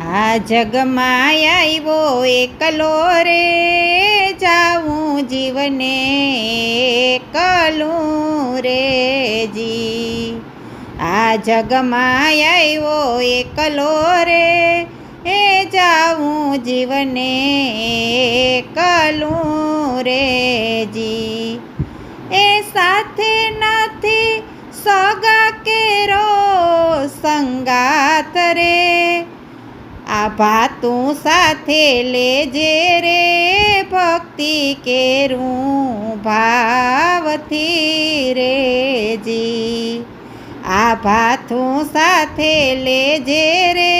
આ જગમાં આવ્યો એકલો રે, જાવું જીવને એકલું રે જી. આ જગમાં આવ્યો એકલો રે, એ જાવું જીવને એકલું રે જી. એ સાથે નથી સગા કેરો સંગાત રે, આ ભાતું સાથે લેજે રે ભક્તિ કેરું ભાવથી રે જી. આ ભાતું સાથે લેજે રે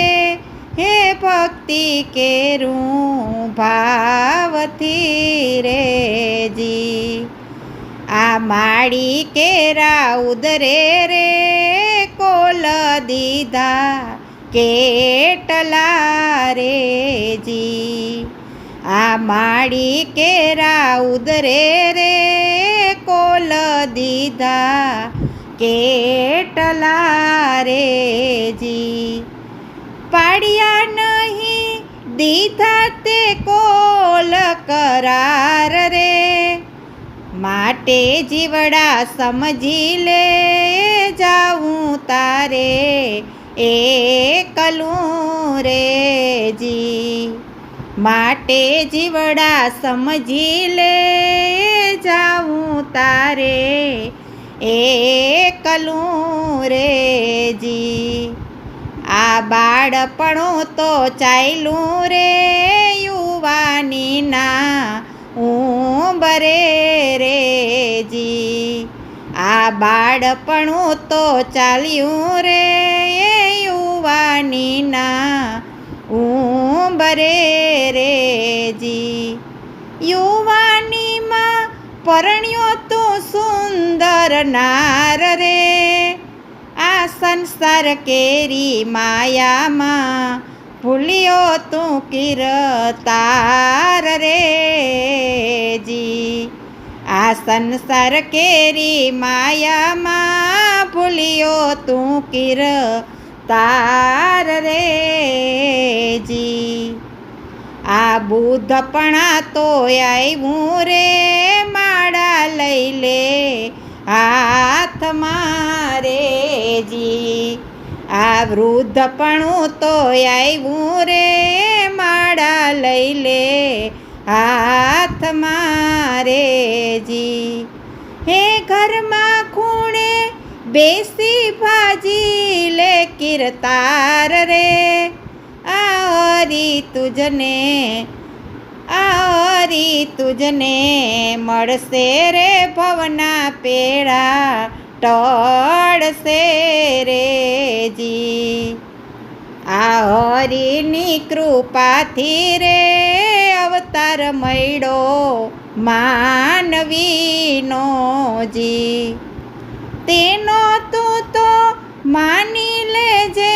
હે ભક્તિ કેરું ભાવથી રે જી. આ માળી કેરા ઉદરે રે કોલ દીધા કેટલા રે જી. આ માળી કેરા ઉદરે રે કોલ દીધા કેટલા રે જી. પાડ્યા નહીં દીધા તે કોલ કરાર રે, માટે જીવડા સમજી લે જાવું તારે એકલું રે જી. માટે જીવડા સમજી લે જાવું તારે એકલું રે જી. આ બાળપણું તો ચાલ્યું રે યુવાનીના ઉંબરે રે જી. આ બાળપણું તો ચાલ્યું રે યુવાનીના ઉંબરે રે જી. યુવાનીમાં પરણ્યો તું સુંદર નાર રે, આ સંસાર કેરી માયામાં ભૂલ્યો તું કિરતાર રે જી. આ સંસાર કેરી માયામાં ભૂલ્યો તું કિરતાર રે જી. આ બુદ્ધપણા તો આવ્યું રે માળા લઈ લે હાથમાં રે જી. આ વૃદ્ધપણું તો આવ્યું રે માળા લઈ લે હાથમાં રે જી. હે ઘરમાં ખૂણે બેસી ભાજી લે કિરતાર રે, આરી તુજને મળશે રે ભવના પેડા ટળશે રે જી. આ હરિની કૃપાથી રે અવતાર મળ્યો માનવીનો જી. તેનો તું તો માની લેજે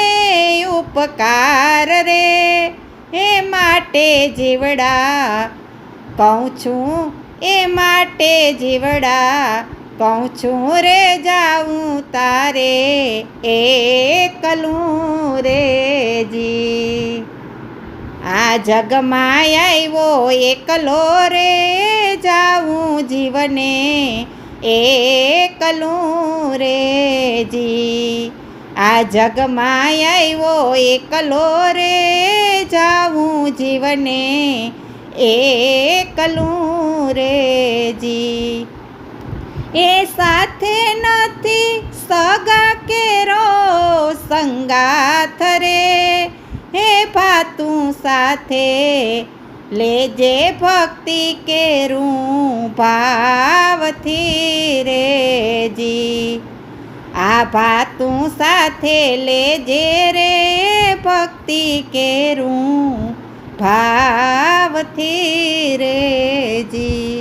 ઉપકાર રે, એ માટે જીવડા કહું છું, એ માટે જીવડા કહું છું રે જાવું તારે એકલું રે જી. આ જગમાં આવ્યો એકલો રે, જાવું જીવને એકલું રે જી. આ જગમાં આવ્યો એકલો રે, જાવું જીવને એકલું રે જી. એ સાથે નથી સગા કેરો સંગાથ રે, હે ભાતું સાથે લેજે ભક્તિ કેરું ભાવથી રે જી. આ ભાતું સાથે લેજે રે ભક્તિ કેરું ભાવથી રે જી.